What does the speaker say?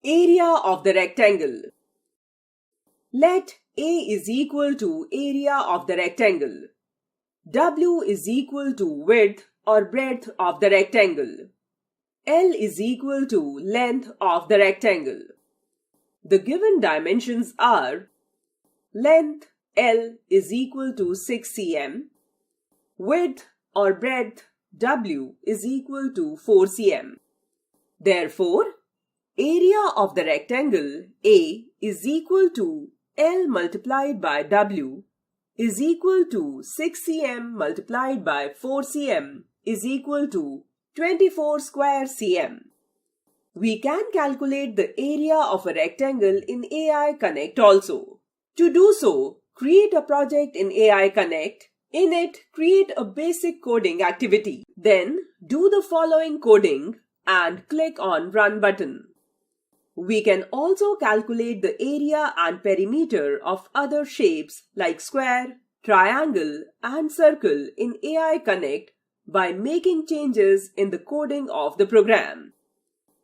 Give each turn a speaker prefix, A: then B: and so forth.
A: Area of the rectangle. Let A is equal to area of the rectangle. W is equal to width or breadth of the rectangle. L is equal to length of the rectangle. The given dimensions are: length L is equal to 6 cm, width or breadth W is equal to 4 cm. Therefore, area of the rectangle A is equal to L multiplied by W is equal to 6 cm multiplied by 4 cm is equal to 24 square cm. We can calculate the area of a rectangle in AI Connect also. To do so, create a project in AI Connect. In it, create a basic coding activity. Then, do the following coding and click on Run button. We can also calculate the area and perimeter of other shapes like square, triangle, and circle in AI Connect by making changes in the coding of the program.